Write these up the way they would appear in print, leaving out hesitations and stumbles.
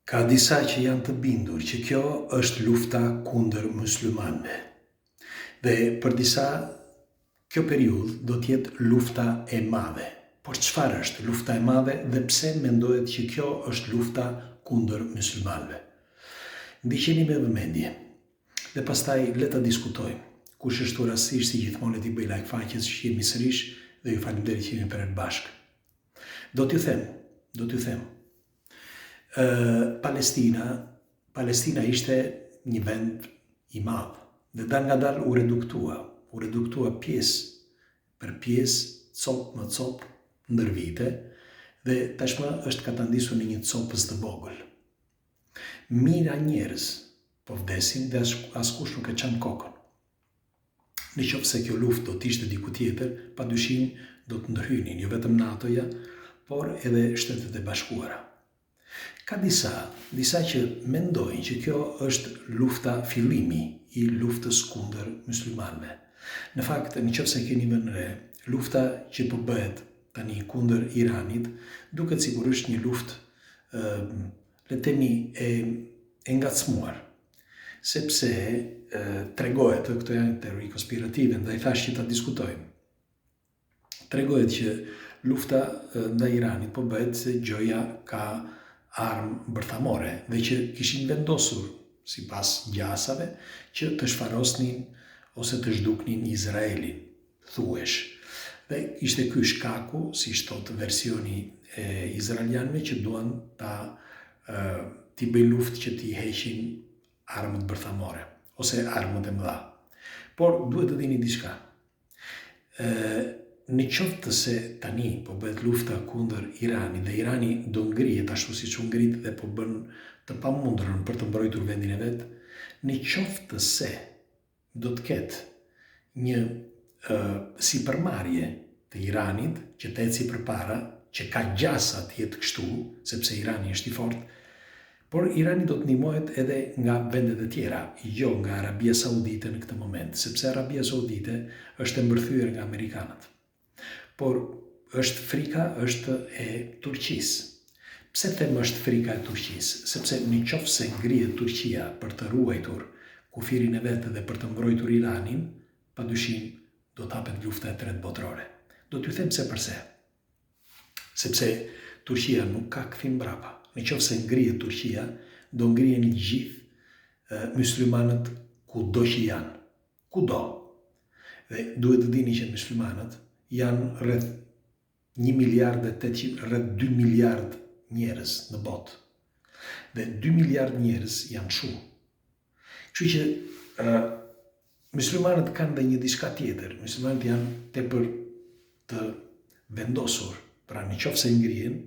Ka disa që janë të bindur që kjo është lufta kundër muslimanëve. Dhe për disa, kjo periudhë do t'jetë lufta e madhe. Por çfarë është lufta e madhe dhe pse mendohet që kjo është lufta kundër muslimanëve? Ndiqeni me vëmendje. Dhe pastaj le ta diskutojmë. Kush është rastësisht si gjithmonë ti bëj like faqes që jemi sërish dhe ju faleminderit që jemi për bashkë. Do t'ju them. Palestina ishte një vend i madh dhe ngadalë u reduktua pjesë për pjesë, copë më copë, ndër vite, dhe tashmë është katandisur në një copës të vogël. Mira njerëz po vdesin dhe askush nuk e çan kokën. Në qoftë se kjo luftë do t'ishte diku tjetër, padyshim do të ndërhynin jo vetëm NATO-ja, por edhe Shtetet e Bashkuara. Ka disa që mendojnë që kjo është lufta fillimi i luftës kundër muslimanëve. Në fakt, nëse keni vënë re, lufta që po bëhet tani kundër Iranit duket sigurisht një luftë, le të themi, e ngacmuar, sepse tregohet, këto janë teori konspirative, ndaj thash që ta diskutojmë. Tregohet që lufta ndaj Iranit po bëhet se gjoja ka armë bërthamore dhe që kishin vendosur, sipas gjasave, që të shfarosnin ose të zhduknin Izraelin, thuhesh. Dhe ishte ky shkaku, si thot versioni e izraelianëve, që duan t'i bëjnë luftë që t'i heqin armët bërthamore ose armët e mëdha. Por duhet të dini diçka. Në qoftë se tani po bëhet lufta kundër Iranit dhe Irani do ngrihet ashtu siç u ngrit dhe po bën të pamundurën për të mbrojtur vendin e vet, në qoftë se do të ketë një sipërmarrje të Iranit që të eci përpara, që ka gjasa të jetë kështu, sepse Irani është i fortë, por Irani do të ndihmohet edhe nga vendet e tjera, jo nga Arabia Saudite në këtë moment, sepse Arabia Saudite është e mbërthyer nga amerikanët. Por frika është e Turqisë. Pse them është frika e Turqisë? Sepse nëse ngrihet Turqia për të ruajtur kufirin e vet dhe për të mbrojtur Iranin, padyshim do të hapet lufta e tretë botërore. Do t'ju them se përse. Sepse Turqia nuk ka kthim mbrapa. Nëse ngrihet Turqia, do ngrihen gjithë muslimanët kudo që janë. Kudo. Dhe duhet të dini që muslimanët janë rreth 1 miliard e 800, rreth 2 miliard njerëz në botë. Dhe 2 miliard njerëz janë shumë. Kështu që muslimanët kanë dhe një diçka tjetër. Muslimanët janë tepër të vendosur. Pra nëse ngrihen,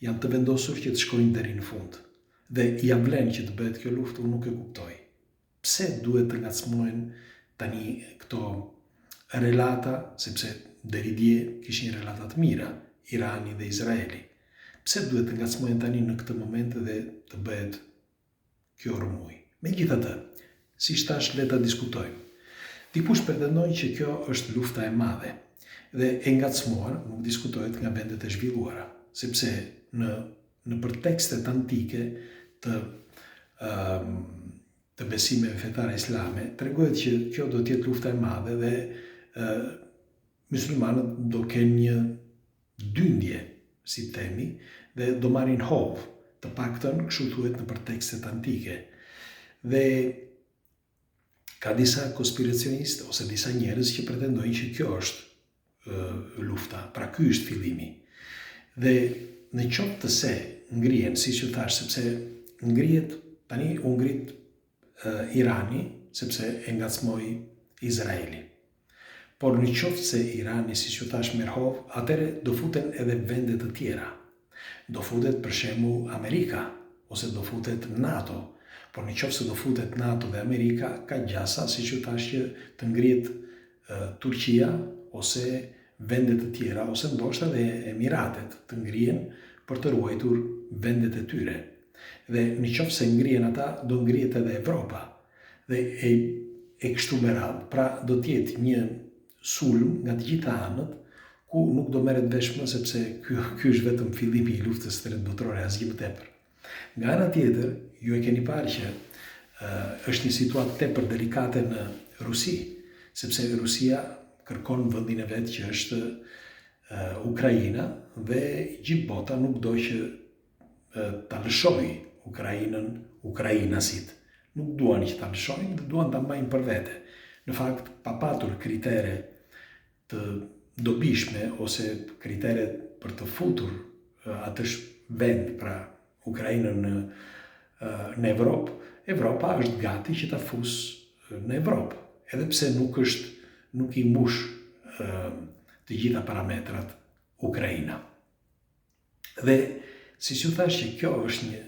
janë të vendosur që të shkojnë deri në fund. Dhe ja vlen që të bëhet kjo luftë, unë nuk e kuptoj. Pse duhet të ngacmohen tani këto relata, sepse deri dje kishin relata të mira, Irani dhe Izraeli. Pse duhet të ngacmohen tani në këtë moment dhe të bëhet kjo rrëmuj? Megjithatë, siç thash, le ta diskutojmë. Dikush pretendon që kjo është lufta e madhe dhe e ngacmuar nuk diskutohet nga vendet e zhvilluara, sepse në për tekstet antike të besimeve fetare islame tregohet që kjo do të jetë lufta e madhe dhe muslimanët do kenë një dyndje, si themi, dhe do marrin hovë, të paktën kështu thuhet në për tekstet antike. Dhe ka disa konspiracionistë ose disa njerëz që pretendojnë që kjo është lufta, pra ky është fillimi. Dhe në qoftë se ngrihen, siç u thash, sepse ngrihet tani u ngrit Irani, sepse e ngacmoi Izraeli. Por në qoftë se Irani, siç u thash, merr hovë, atëherë do futen edhe vende të tjera. Do futet për shembull Amerika ose do futet NATO. Por në qoftë se do futet NATO dhe Amerika, ka gjasa, siç u thash, që të ngrihet Turqia ose vende të tjera, ose ndoshta dhe Emiratet të ngrihen për të ruajtur vendet e tyre. Dhe në qoftë se ngrihen ata, do ngrihet edhe Evropa. Dhe e kështu me radhë. Pra do të jetë një sulm nga të gjitha anët, ku nuk do merret vesh më, sepse ky është vetëm fillimi i luftës së tretë botërore, asgjë më tepër. Nga ana tjetër, ju e keni parë që është një situatë tepër delikate në Rusi, sepse Rusia kërkon vendin e vet që është Ukraina dhe gjithë bota nuk do që ta lëshojë Ukrainën ukrainasit. Nuk duan që ta lëshojnë, dhe duan ta mbajnë për vete. Në fakt, pa patur kritere të dobishme ose kritere për të futur atë vend, pra Ukrainën në Evropë, Evropa është gati që ta fusë në Evropë, edhe pse nuk i mbush të gjitha parametrat Ukraina. Dhe si ju thash që kjo është një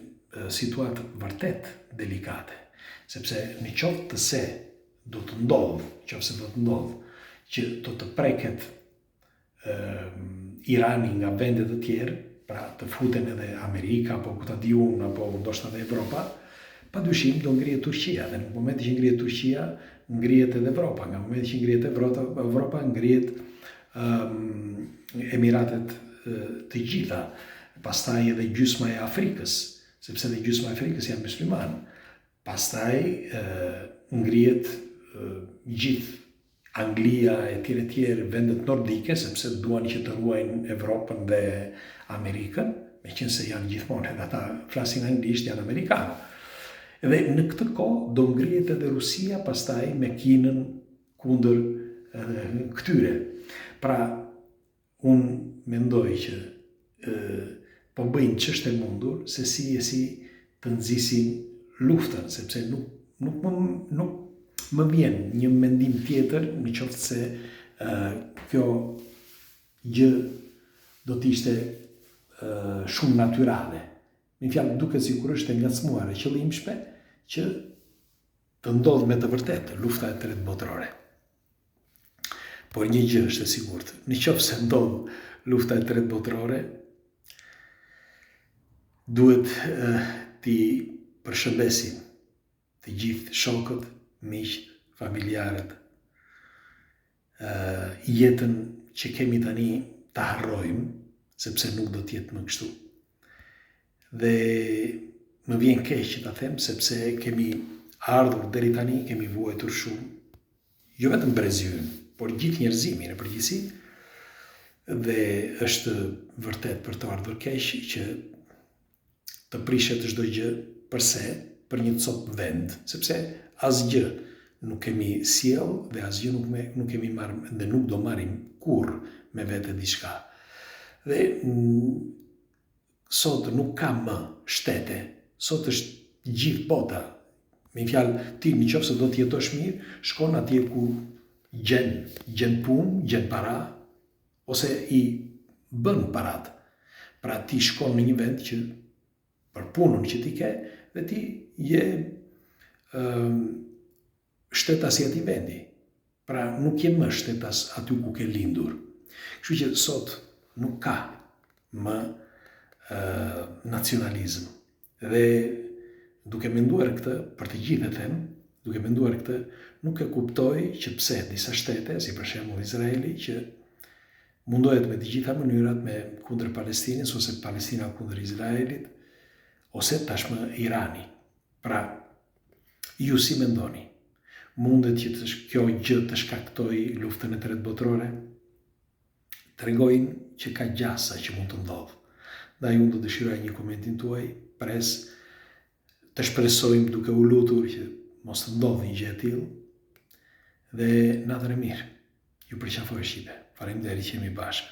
situatë vërtet delikate, sepse në qoftë të se do të ndodhë që do të preket Irani nga vendet të tjerë, pra të futen edhe Amerika, apo ku ta di unë, apo ndoshta edhe Evropa, padyshim do ngrihet Turqia, dhe në momentin që ngrihet Turqia, ngrihet edhe Evropa. Nga momenti që ngrihet Evropa, ngrihet Emiratet të gjitha, pastaj edhe gjysma e Afrikës, sepse edhe gjysma e Afrikës janë musliman. Pastaj ngrihet gjithë Anglia e tjerë vendet nordike, sepse duan që të ruajnë Evropën dhe Amerikën, meqense janë gjithmonë edhe ata flasin anglisht, janë amerikanë. Dhe në këtë kohë do ngrihet edhe Rusia pastaj me Kinën kundër këtyre. Pra, unë mendoj që po bëjnë ç'është e mundur se si të nxisin luftën, sepse nuk më vjen një mendim tjetër në qoftë se kjo gjë do t'ishte shumë natyrale. Në fjalë, duket sikur është e ngacmuar e qëllimshme që të ndodhë me të vërtetë lufta e tretë botërore. Por një gjë është e sigurt, në qoftë se ndodh lufta e tretë botërore, duhet t'i përshëndesim të gjithë shokët, miqt, familjarët, jetën që kemi tani ta harrojmë, sepse nuk do t'jetë më kështu. Dhe më vjen keq që ta them, sepse kemi ardhur deri tani, kemi vuajtur shumë, jo vetëm Breziun, por gjithë njerëzimin në përgjithësi, dhe është vërtet për të ardhur keq që të prishet çdo gjë përse për një cop vend, sepse asgjë nuk kemi sjell dhe asgjë nuk kemi marrë dhe nuk do marrim kurrë me vete diçka. Dhe sot nuk ka më shtete, sot është gjithë bota. Me fjalë, ti në qoftë se do të jetosh mirë, shkon atje ku gjen punë, gjen para, ose i bën parat. Pra ti shkon në një vend që për punën që ti ke, dhe ti je shtetas i atij vendi. Pra nuk je më shtetas aty ku ke lindur. Kështu që sot nuk ka më nacionalizëm. Dhe duke menduar këtë, për të gjithë e them, duke menduar këtë, nuk e kuptoj që pse disa shtete, si për shembull Izraeli, që mundohet me të gjitha mënyrat me kundër Palestinës, ose Palestina kundër Izraelit, ose tashmë Irani. Pra, ju si mendoni? Mundet që kjo gjë të shkaktoj luftën e tretë botërore? Tregojnë që ka gjasa që mund të ndodhë. Ndaj unë do dëshiroj një komentin tuaj, pres të shpresojmë duke u lutur që mos të ndodhë një gjë e tillë, dhe natën e mirë. Ju përqafoj Shqipe. Faleminderit që jemi bashkë.